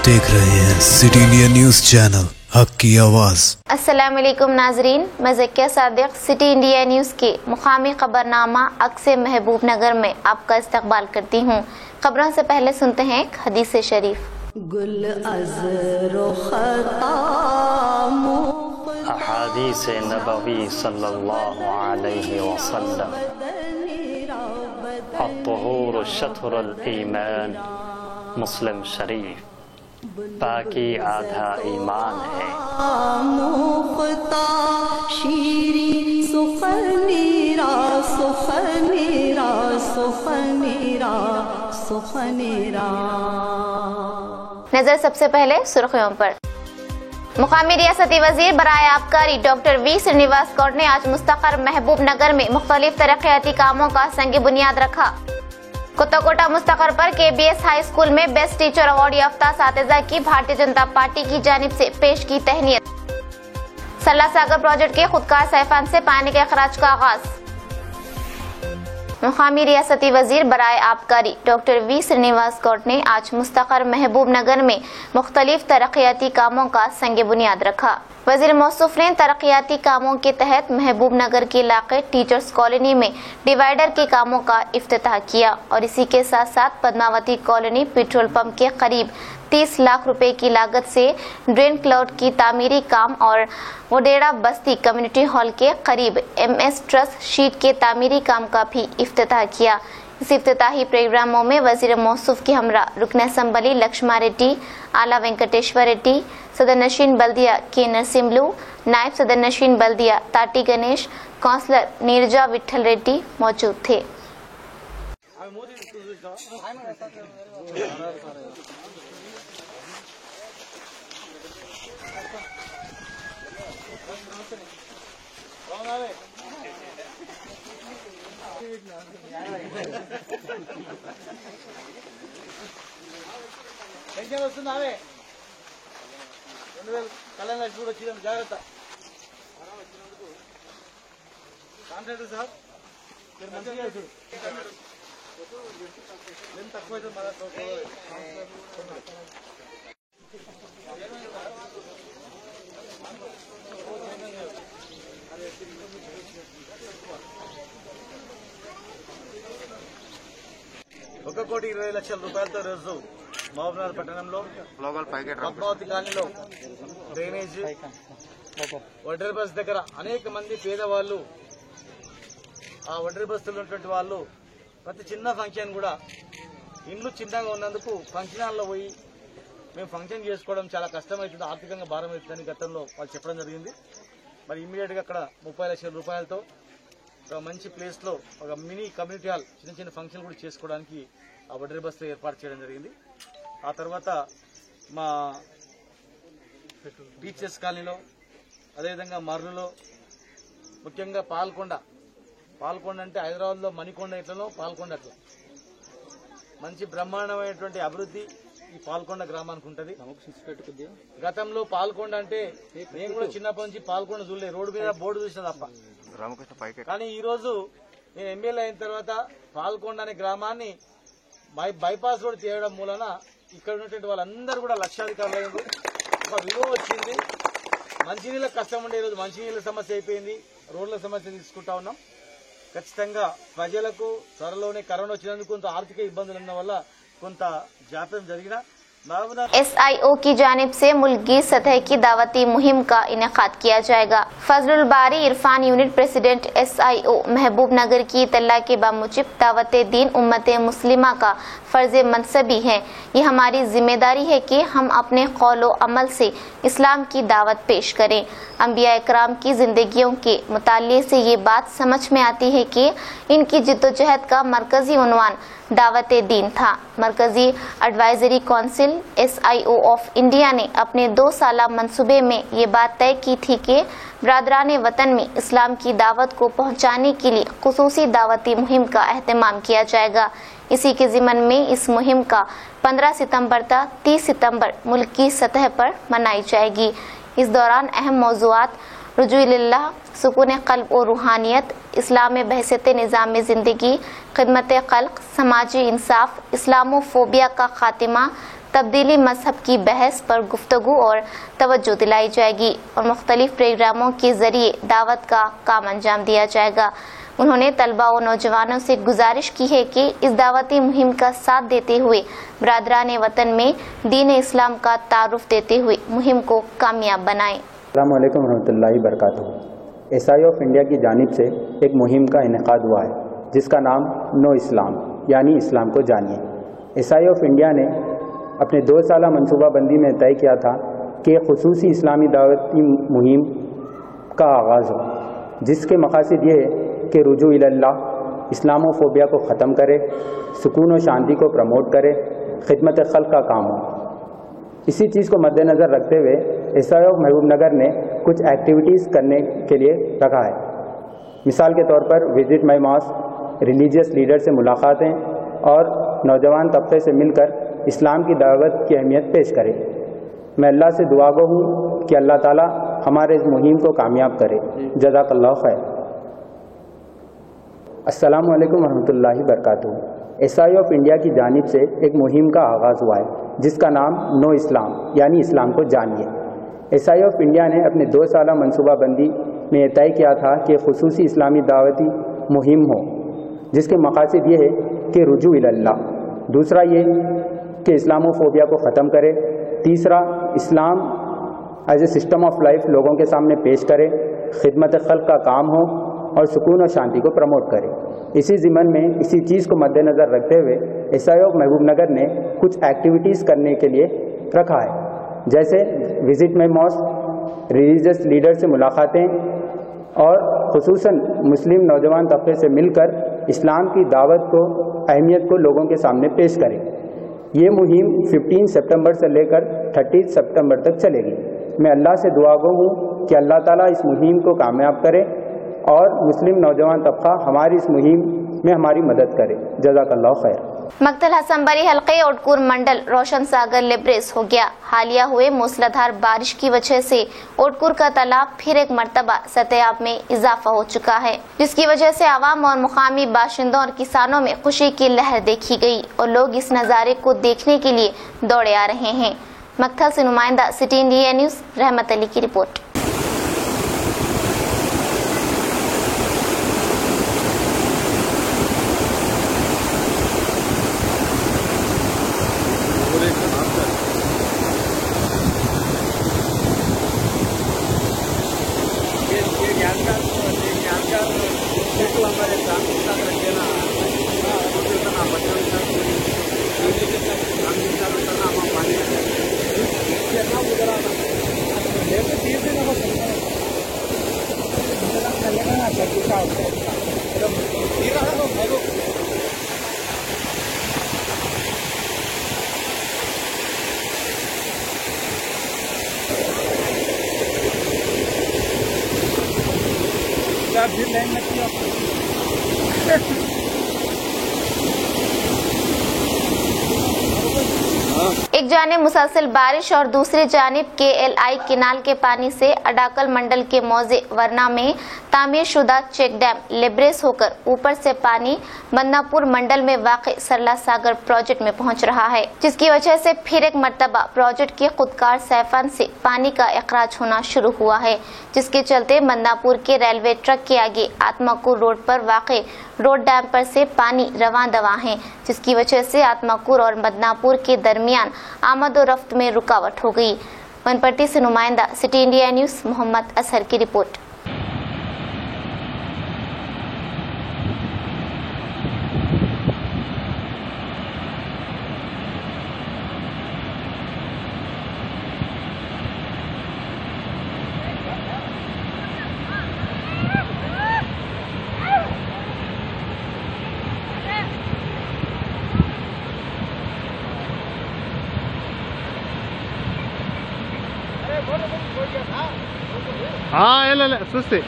देख रहे हैं सिटी इंडिया न्यूज चैनल, हक की आवाज। अस्सलाम वालेकुम नाजरीन, मैं Zakia Sadiq city India news के मुकामी खबरनामा अक्से महबूब नगर में आपका इस्तकबाल करती हूँ। खबरों से पहले सुनते हैं एक हदीस शरीफ। अहादीस नबवी सल्लल्लाहु अलैहि वसल्लम, अत्तहूर शत्रुल ईमान, मुस्लिम शरीफ। बाकी आधा ईमान है। नजर सबसे पहले सुर्खियों पर। मुकामी रियासती वजीर बराए आबकारी डॉक्टर वी श्रीनिवास गौड़ ने आज मुस्तकर महबूब नगर में मुख्तलिफ तरक्याती कामों का संग बुनियाद रखा। कुत्ताकोटा मुस्तकर पर केबीएस हाई स्कूल में बेस्ट टीचर अवार्ड याफ्ता सातिजा की भारतीय जनता पार्टी की जानिब से पेश की तहनीत। सल्ला सागर प्रोजेक्ट के खुदकार सैफान से पानी के अखराज का आगाज। मुकामी रियासती वजीर बराए आबकारी डॉक्टर वी श्रीनिवास गौड़ ने आज मुस्तकर महबूब नगर में मुख्तलिफ तरक्याती कामों का संग बुनियाद रखा। वजीर मौसूफ ने तरक्याती कामों के तहत महबूब नगर के इलाके टीचर्स कॉलोनी में डिवाइडर के कामों का इफ्तिताह किया और इसी के साथ साथ पद्मावती कॉलोनी पेट्रोल पंप के करीब 30 लाख रुपए की लागत से ड्रेन क्लाउड की तामीरी काम और वडेड़ा बस्ती कम्युनिटी हॉल के करीब MS ट्रस्ट शीट के तामीरी काम का भी इफ्तिताह किया। इस इफ्तिताही प्रोग्रामों में वजीर मौसूफ की हमरा रुकन असम्बली लक्ष्मा रेड्डी, आला वेंकटेश्वर रेड्डी, सदर नशीन बल्दिया के नरसिम्लू, नायब सदर नशीन बल्दिया ताटी गणेश, काउंसलर नीरजा विठल रेड्डी मौजूद थे। జాగ్రత్త కాంట్రాక్టర్ సార్ మీరు మంచిగా చూడు ఎంత తక్కువైతే ₹1,20,00,000 రోజు మహబూబ్నగర్ పట్టణంలో పద్మావతి కాలనీలో డ్రైనేజ్ వడ్డెర బస్ దగ్గర అనేక మంది పేదవాళ్ళు ఆ వడ్డెర బస్సులో ఉన్నటువంటి వాళ్ళు ప్రతి చిన్న ఫంక్షన్ కూడా ఇండ్లు చిన్నగా ఉన్నందుకు ఫంక్షన్ హాల్లో పోయి మేము ఫంక్షన్ చేసుకోవడం చాలా కష్టమవుతుంది, ఆర్థికంగా భారం అవుతుందని గతంలో వాళ్ళు చెప్పడం జరిగింది. మరి ఇమ్మీడియట్ గా అక్కడ ₹30,00,000 ఒక మంచి ప్లేస్ లో ఒక మినీ కమ్యూనిటీ హాల్ చిన్న చిన్న ఫంక్షన్ కూడా చేసుకోవడానికి ఆ వడ్డెర బస్సులో ఏర్పాటు చేయడం జరిగింది. ఆ తర్వాత మా టీచర్స్ కాలనీలో అదేవిధంగా మర్రులో ముఖ్యంగా పాల్కొండ అంటే హైదరాబాద్ లో మణికొండ ఎట్లనో పాల్కొండ అట్లా మంచి బ్రహ్మాండమైనటువంటి అభివృద్ధి ఈ పాల్కొండ గ్రామానికి ఉంటది. గతంలో పాల్కొండ అంటే నేను కూడా చిన్నప్పటి నుంచి పాల్కొండ చూడలే, రోడ్డు మీద బోర్డు చూసిన తప్ప. కానీ ఈ రోజు నేను ఎమ్మెల్యే అయిన తర్వాత పాల్కొండ అనే గ్రామాన్ని బైపాస్ రోడ్ చేయడం మూలన ఇక్కడ ఉన్నటువంటి వాళ్ళందరూ కూడా లక్షాధికారులు అయ్యారు. ఒక విలువ వచ్చింది. మంచినీళ్ళకి కష్టం ఉండే ఈరోజు మంచినీళ్ళ సమస్య అయిపోయింది, రోడ్ల సమస్య తీసుకుంటా ఉన్నాం. ఖచ్చితంగా ప్రజలకు త్వరలోనే కరోనా వచ్చినందుకు కొంత ఆర్థిక ఇబ్బందులు ఉన్న వల్ల కొంత జాప్యం జరిగినా SIO की जानिब से मुल्की सतह की दावती मुहिम का इनेकाद किया जाएगा। फजलुल बारी इरफान यूनिट प्रेसिडेंट SIO महबूब नगर की इत्तला के बामुजिब दावत दीन उम्मत मुस्लिमा का फर्ज मनसबी है। ये हमारी जिम्मेदारी है कि हम अपने कौलो अमल से इस्लाम की दावत पेश करें। अंबिया इकराम की जिंदगियों के मुताले से ये बात समझ में आती है कि इनकी जिद्दोजहद का मरकजी उन्वान दावत दीन था। मरकजी advisory council SIO of India ने अपने 2 साला मंसूबे में ये बात तय की थी कि बरादरान वतन में इस्लाम की दावत को पहुंचाने के लिए खुसूसी दावती मुहिम का एहतमाम किया जाएगा। इसी के ज़िमन में इस मुहिम का 15 सितंबर तक 30 सितंबर मुल्क की सतह पर मनाई जाएगी। इस दौरान अहम मौज़ूआत रुजूइल्लाह, सुकून क़ल्ब और रूहानियत, इस्लाम बहसत निज़ाम ज़िंदगी, खिदमत खल्क़, समाजी इंसाफ, इस्लामोफोबिया का खात्मा, तब्दीली मजहब की बहस पर गुफ्तगू और तवज्जो दिलाई जाएगी और मुख्तलिफ प्रोग्रामों के जरिए दावत का काम अंजाम दिया जाएगा। उन्होंने तलबा और नौजवानों से गुजारिश की है कि इस दावती मुहिम का साथ देते हुए बरादरान वतन में दीन इस्लाम का तारुफ देते हुए मुहिम को कामयाब बनाएं। अस्सलामु अलैकुम रहमतुल्लाहि बरकातुहू। एसआई ऑफ इंडिया की जानिब से एक मुहिम का इनेकाद हुआ है जिसका नाम नो इस्लाम यानी इस्लाम को जानिए। एसआई ऑफ इंडिया ने अपने 2 साला मनसूबाबंदी में तय किया था कि खुसूसी इस्लामी दावती मुहिम का आगाज़ हो, जिसके मकासद ये है कि रुजू इल्लाह, इस्लामोफोबिया को ख़त्म करे, सुकून और शांति को प्रमोट करे, खिदमत खल्क़ का काम हो। इसी चीज़ को मद्देनज़र रखते हुए एसआई ऑफ महबूबनगर ने कुछ एक्टिविटीज़ करने के लिए रखा है। मिसाल के तौर पर visit my mosque, religious leader से मुलाकातें और नौजवान तबके से मिलकर इस्लाम की दावत की अहमियत पेश करें। मैं अल्लाह से दुआ गो हूँ कि अल्लाह ताला हमारे इस मुहिम को कामयाब करे। जज़ाकल्लाह खैर। अस्सलामु अलैकुम रहमतुल्लाहि बरकातुहू। एसआई ऑफ इंडिया की जानिब से एक मुहिम का आगाज़ हुआ है जिसका नाम नो इस्लाम यानी इस्लाम को जानिए। एसआई ऑफ इंडिया ने अपने 2 साला मनसूबाबंदी में तय किया था कि खुसूसी इस्लामी दावती मुहिम हो, जिसके मकासद ये है कि रुजू इल्लाह, दूसरा ये कि इस्लामोफोबिया को ख़त्म करे, तीसरा Islam as a system of life लोगों के सामने पेश करे, खिदमत खल्क़ का काम हो और सुकून और शांति को प्रमोट करे। इसी ज़िमन में इसी चीज़ को मद्देनज़र रखते हुए एसआई ऑफ महबूबनगर ने कुछ एक्टिविटीज़ करने के लिए रखा है, जैसे visit my mosque, religious leader से मुलाकातें और खुसूसन मुस्लिम नौजवान तबके से मिलकर इस्लाम की दावत को अहमियत को लोगों के सामने पेश करें। ये मुहिम 15 सितंबर से लेकर 30 सितंबर तक चलेगी। मैं अल्लाह से दुआ गो हूँ कि अल्लाह ताला इस मुहिम को कामयाब करे और मुस्लिम नौजवान तबका हमारी इस मुहिम में हमारी मदद करे। जज़ाकल्लाह खैर। मक्तल हसनबरी हल्के ओटकूर मंडल रोशन सागर लिब्रेस हो गया। हालिया हुए मूसलाधार बारिश की वजह से ओटकूर का तालाब फिर एक मरतबा सतह में इजाफा हो चुका है, जिसकी वजह से आवाम और मुकामी बाशिंदों और किसानों में खुशी की लहर देखी गई और लोग इस नज़ारे को देखने के लिए दौड़े आ रहे हैं। मक्तल से नुमाइंदा सिटी इंडिया न्यूज़ रहमत अली की रिपोर्ट। एक जाने मुसलसल बारिश और दूसरी जानिब KLI किनाल के पानी से अडाकल मंडल के मौजे वरना में तामीर शुदा चेक डैम लिब्रेस होकर ऊपर से पानी बदनापुर मंडल में वाक़ सरला सागर प्रोजेक्ट में पहुंच रहा है, जिसकी वजह से फिर एक मरतबा प्रोजेक्ट के खुदकार सैफान से पानी का अखराज होना शुरू हुआ है, जिसके चलते बदनापुर के रेलवे ट्रैक के आगे आत्माकुर रोड पर वाक़ रोड डैम पर से पानी रवां दवा है, जिसकी वजह से आत्माकुर और बदनापुर के दरमियान आमद और रफ्त में रुकावट हो गई। वनपट्टी से नुमाइंदा city India news Mohammad Azhar की रिपोर्ट। हाँ ಇಲ್ಲ ಸುಸ್ತಿ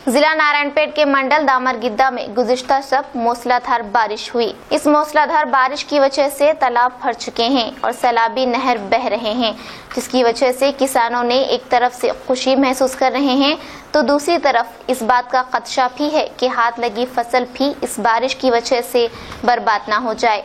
जिला नारायणपेट के मंडल दामरगिद्दा में गुज़िश्ता शब मूसलाधार बारिश हुई। इस मूसलाधार बारिश की वजह से तालाब भर चुके हैं और सैलाबी नहर बह रहे हैं, जिसकी वजह से किसानों ने एक तरफ से खुशी महसूस कर रहे हैं तो दूसरी तरफ इस बात का खदशा भी है कि हाथ लगी फसल भी इस बारिश की वजह से बर्बाद न हो जाए।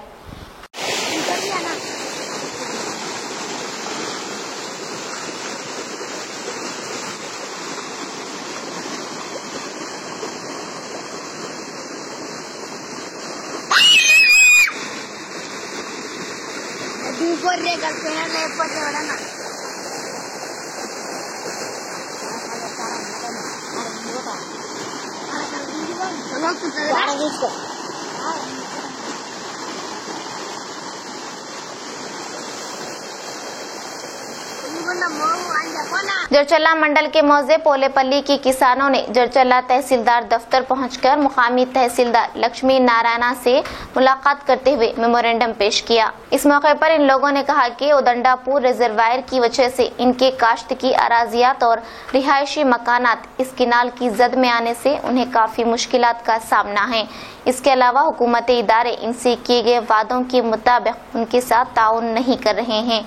जरचल्ला मंडल के मौजे पोलेपल्ली के किसानों ने जरचल्ला तहसीलदार दफ्तर पहुंचकर मुकामी तहसीलदार लक्ष्मी नारायणा से मुलाकात करते हुए मेमोरेंडम पेश किया। इस मौके पर इन लोगों ने कहा कि उदंडापुर रिजर्वायर की वजह से इनके काश्त की अराजियात और रिहायशी मकानात इस किनाल की जद में आने से उन्हें काफी मुश्किलात का सामना है। इसके अलावा हुकूमती इदारे इनसे किए गए वादों के मुताबिक उनके साथ ताउन नहीं कर रहे हैं।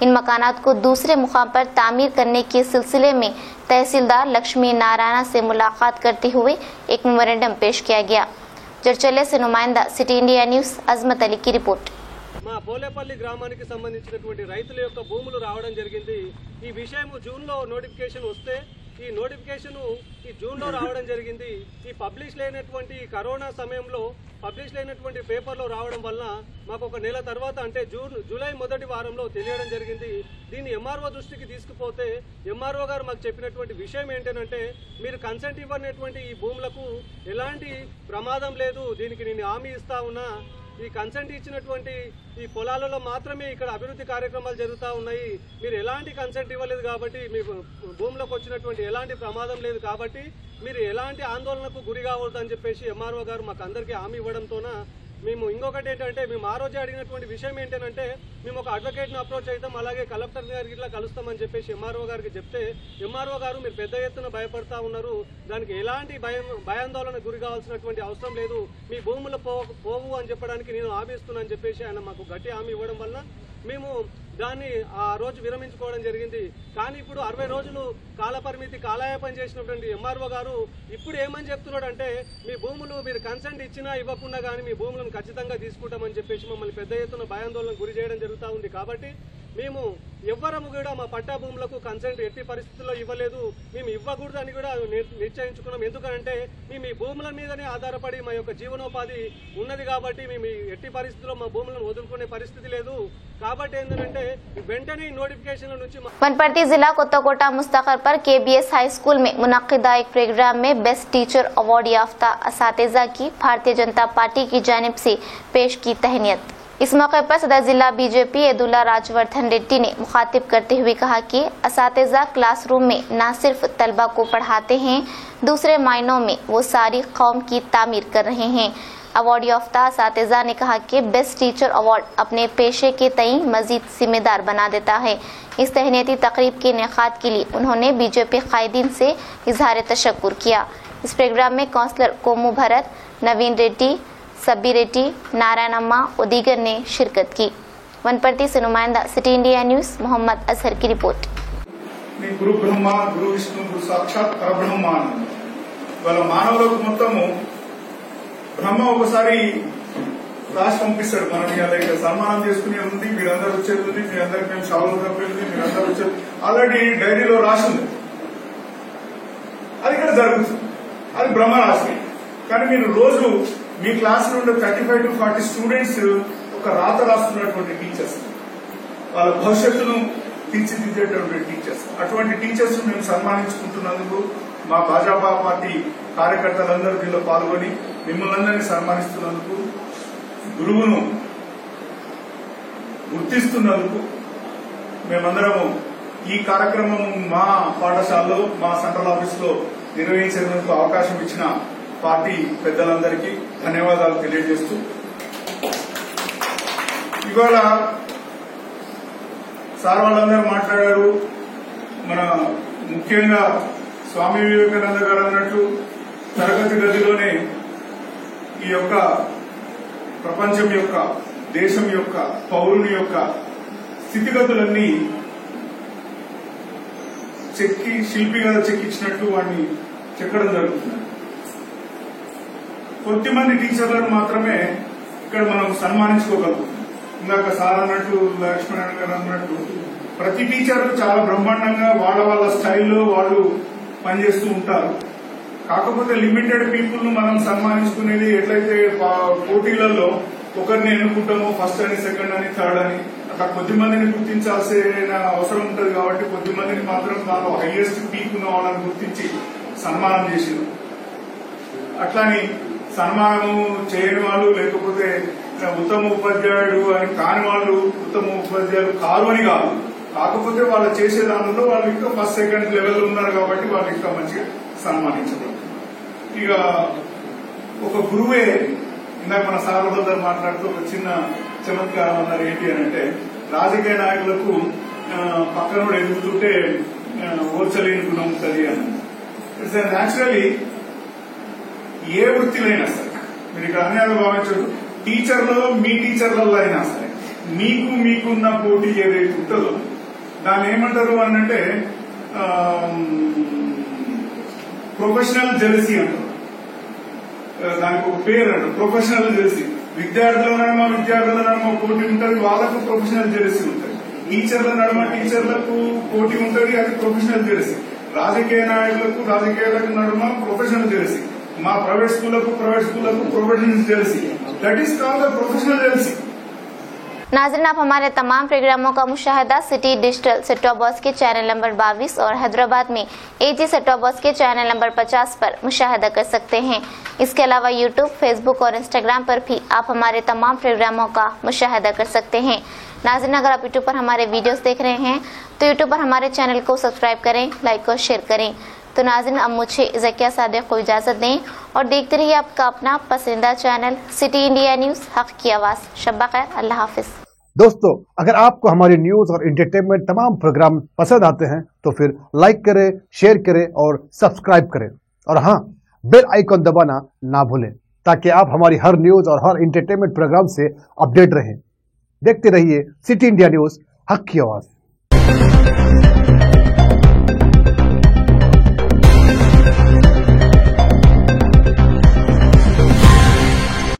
इन मकानात को दूसरे मुकाम पर तामीर करने के सिलसिले में तहसीलदार लक्ष्मी नारायणा से मुलाकात करते हुए एक मेमोरेंडम पेश किया गया। जरचल्ले से नुमाइंदा सिटी इंडिया न्यूज़ अजमत अली की रिपोर्ट। మా పోలేపల్లి గ్రామానికి సంబంధించినటువంటి రైతుల యొక్క భూములు రావడం జరిగింది। ఈ విషయం జూన్ లో నోటిఫికేషన్ వస్తే ఈ నోటిఫికేషన్ ఈ జూన్ లో రావడం జరిగింది। ఈ పబ్లిష్ లేనటువంటి కరోనా సమయంలో పబ్లిష్ లేనటువంటి పేపర్లో రావడం వల్ల మాకు ఒక నెల తర్వాత అంటే జూలై మొదటి వారంలో తెలియడం జరిగింది। దీన్ని ఎంఆర్ఓ దృష్టికి తీసుకుపోతే ఎంఆర్ఓ గారు మాకు చెప్పినటువంటి విషయం ఏంటంటే మీరు కన్సెంట్ ఇవ్వనటువంటి ఈ భూములకు ఎలాంటి ప్రమాదం లేదు, దీనికి నేను హామీ ఇస్తా ఉన్నా, ఈ కన్సెంట్ ఇచ్చినటువంటి ఈ పొలాలలో మాత్రమే ఇక్కడ అభివృద్ధి కార్యక్రమాలు జరుగుతూ ఉన్నాయి, మీరు ఎలాంటి కన్సెంట్ ఇవ్వలేదు కాబట్టి మీ భూమిలోకి వచ్చినటువంటి ఎలాంటి ప్రమాదం లేదు కాబట్టి మీరు ఎలాంటి ఆందోళనకు గురి కావద్దని చెప్పేసి ఎంఆర్ఓ గారు మాకు అందరికీ హామీ ఇవ్వడంతోన మేము ఇంకొకటి ఏంటంటే మేము ఆ రోజే అడిగినటువంటి విషయం ఏంటంటే మేము ఒక అడ్వకేట్ని అప్రోచ్ అవుతాం, అలాగే కలెక్టర్ గారికి ఇట్లా కలుస్తామని చెప్పేసి ఎంఆర్ఓ గారికి చెప్తే ఎంఆర్ఓ గారు మీరు పెద్ద ఎత్తున భయపడతా ఉన్నారు, దానికి ఎలాంటి భయాందోళన గురి కావాల్సినటువంటి అవసరం లేదు, మీ భూములు పోవు అని చెప్పడానికి నేను హామీ ఇస్తున్నానని చెప్పేసి ఆయన మాకు గట్టి హామీ ఇవ్వడం వల్ల మేము దాన్ని ఆ రోజు విరమించుకోవడం జరిగింది। కానీ ఇప్పుడు 60 రోజులు కాలపరిమితి కాలయాపన చేసినటువంటి ఎంఆర్ఓ గారు ఇప్పుడు ఏమని చెప్తున్నాడు అంటే మీ భూములు మీరు కన్సెంట్ ఇచ్చినా ఇవ్వకుండా కానీ మీ భూములను ఖచ్చితంగా తీసుకుంటామని చెప్పేసి మమ్మల్ని పెద్ద ఎత్తున భయాందోళనకు గురి చేయడం జరుగుతూ ఉంది। కాబట్టి మేము ఎవ్వరము కూడా మా పట్టా భూములకు కన్సెంట్ ఎట్టి పరిస్థితుల్లో ఇవ్వలేదు, మేము ఇవ్వకూడదని కూడా నిశ్చయించుకున్నాం। ఎందుకంటే మేము ఈ భూముల మీదనే ఆధారపడి మా యొక్క జీవనోపాధి ఉన్నది కాబట్టి మేము ఎట్టి పరిస్థితుల్లో మా భూములను వదులుకునే పరిస్థితి లేదు। కాబట్టి ఏంటంటే వెంటనే నోటిఫికేషన్ల నుంచి वनपर्ती जिला कोत्ताकोटा मुस्तखर पर KBS हाई स्कूल में मुनक्किदा एक प्रोग्राम में बेस्ट टीचर अवार्ड याफ्ता असातिज़ा की भारतीय जनता पार्टी की जानिब से पेश की तहनीत। इस मौके पर सदर जिला बीजेपी यदुल्ला राजवर्धन रेड्डी ने मुखातिब करते हुए कहा कि असातिज़ा क्लासरूम में न सिर्फ तलबा को पढ़ाते हैं, दूसरे मायनों में वो सारी कौम की तामीर कर रहे हैं। अवार्ड याफ्ता असातिज़ा ने कहा कि बेस्ट टीचर अवार्ड अपने पेशे के तई मजीद जिम्मेदार बना देता है। इस तहनीती तकरीब के इनेकाद के लिए उन्होंने बीजेपी कायदीन से इजहार तशक्कुर किया। इस प्रोग्राम में काउंसलर कोमू भरत, नवीन रेड्डी, सब्बी रेड्डी, नारायण अम्मा और दीगर ने शिरकत की। वनपर्ती से नुमाइंदा city India news Mohammed Azhar की रिपोर्ट। गुरु ब्रह्मा गुरु विष्णु गुरु साक्षात परब्रह्म వాళ్ళ మానవులకు మొత్తము బ్రహ్మ ఒకసారి రాసి పంపిస్తాడు, మనం ఇలా సన్మానం చేసుకునే ఉంది, మీరందరూ వచ్చేది ఉంది, మీ అందరికి మేము షావులు తప్పేది, మీరందరూ వచ్చేది ఆల్రెడీ డైరీలో రాసి ఉంది, అది ఇక్కడ జరుగుతుంది, అది బ్రహ్మ రాసి। కానీ మీరు రోజు మీ క్లాస్ నుండి 35 to 40 స్టూడెంట్స్ ఒక రాత రాస్తున్నటువంటి టీచర్స్, వాళ్ళ భవిష్యత్తును తీర్చిదిద్దేటటువంటి టీచర్స్, అటువంటి టీచర్స్ మేము సన్మానించుకుంటున్నందుకు మా భాజపా పార్టీ కార్యకర్తలందరూ దీనిలో పాల్గొని మిమ్మల్ని అందరినీ సన్మానిస్తున్నందుకు, గురువును గుర్తిస్తున్నందుకు మేమందరము ఈ కార్యక్రమం మా పాఠశాలలో మా సెంట్రల్ ఆఫీస్ లో నిర్వహించేందుకు అవకాశం ఇచ్చిన పార్టీ పెద్దలందరికీ ధన్యవాదాలు తెలియజేస్తూ, ఇవాళ సార్ వాళ్ళందరూ మాట్లాడారు, మన ముఖ్యంగా స్వామి వివేకానంద గారు అన్నట్లు తరగతి గదిలోనే ఈ యొక్క ప్రపంచం యొక్క, దేశం యొక్క, పౌరుని యొక్క స్థితిగతులన్నీ చెక్కి, శిల్పిగా చెక్కించినట్టు వాడిని చెక్కడం జరుగుతుంది. కొద్దిమంది టీచర్లను మాత్రమే ఇక్కడ మనం సన్మానించుకోగలుగుతాం. ఇందాక సార్ అన్నట్టు, లక్ష్మణ్ గారు అన్నట్టు ప్రతి టీచర్ చాలా బ్రహ్మాండంగా వాళ్ళ స్టైల్లో వాళ్ళు పనిచేస్తూ ఉంటారు. కాకపోతే లిమిటెడ్ పీపుల్ ను మనం సన్మానించుకునేది ఎట్లయితే పోటీలలో ఒకరిని ఎన్నుకుంటామో, ఫస్ట్ అని, సెకండ్ అని, థర్డ్ అని, అట్లా కొద్ది మందిని గుర్తించాల్సిన అవసరం ఉంటుంది. కాబట్టి కొద్ది మందిని మాత్రం దానిలో హైయెస్ట్ పీక్ ఉన్న వాళ్ళని గుర్తించి సన్మానం చేసింది. అట్లాని సన్మానం చేయని వాళ్ళు, లేకపోతే ఉత్తమ ఉపాధ్యాయుడు అని కాని వాళ్ళు ఉత్తమ ఉపాధ్యాయులు కారు అని కాదు. కాకపోతే వాళ్ళు చేసే దానిలో వాళ్ళు ఇంకా ఫస్ట్ సెకండ్ లెవెల్ ఉన్నారు కాబట్టి వాళ్ళు ఇంకా మంచిగా సన్మానించబడుతున్నారు. ఇక ఒక గురువే, ఇందాక మన సార్వభద్ర మాట్లాడుతూ ఒక చిన్న చమత్కారం అన్నారు. ఏంటి అని అంటే, రాజకీయ నాయకులకు పక్కన ఎదుగుతుంటే ఓర్చలేని గుణం ఉంటుంది అని. ఇట్స్ న్యాచురలీ ఏ వృత్తిలైనా సరే మీరు ఇక్కడ అన్యాయం భావించదు. టీచర్లో, మీ టీచర్లలో అయినా సరే మీకున్న పోటీ ఏదైతే ఉంటుందో దాన్ని ఏమంటారు అని అంటే ప్రొఫెషనల్ జెలసీ అంటారు. దానికి ఒక పేరు అంటారు, ప్రొఫెషనల్ జెలసీ. విద్యార్థుల నడుమ పోటీ ఉంటుంది, వాళ్ళకు ప్రొఫెషనల్ జెలసీ ఉంటుంది. టీచర్ల టీచర్లకు పోటీ ఉంటుంది, అది ప్రొఫెషనల్ జెలసీ. రాజకీయ నాయకులకు నడుమ ప్రొఫెషనల్ జెలసీ. మా ప్రైవేట్ స్కూళ్లకు professional jealousy. That is called the professional jealousy. नाज़रीन, आप हमारे तमाम प्रोग्रामों का मुशाहिदा city digital set top box के चैनल नंबर 22 और हैदराबाद में एजी सेट टॉप बॉक्स के चैनल नंबर 50 पर मुशाहिदा कर सकते हैं। इसके अलावा यूट्यूब, फेसबुक और इंस्टाग्राम पर भी आप हमारे तमाम प्रोग्रामों का मुशाहिदा कर सकते हैं। नाज़रीन, अगर आप यूट्यूब पर हमारे वीडियोस देख रहे हैं तो यूट्यूब पर हमारे चैनल को सब्सक्राइब करें, लाइक और शेयर करें। तो नाज़रीन, अब मुझे ज़किया सादिक को इजाज़त दें और देखते रहिए आपका अपना पसंदीदा चैनल सिटी इंडिया न्यूज़, हक की आवाज़। शब्बा खैर, अल्लाह हाफिज़। दोस्तों, अगर आपको हमारे न्यूज़ और एंटरटेनमेंट तमाम प्रोग्राम पसंद आते हैं तो फिर लाइक करें, शेयर करें और सब्सक्राइब करें। और हाँ, बेल आइकन दबाना ना भूलें ताकि आप हमारी हर न्यूज़ और हर एंटरटेनमेंट प्रोग्राम से अपडेट रहें। देखते रहिए सिटी इंडिया न्यूज़, हक की आवाज़।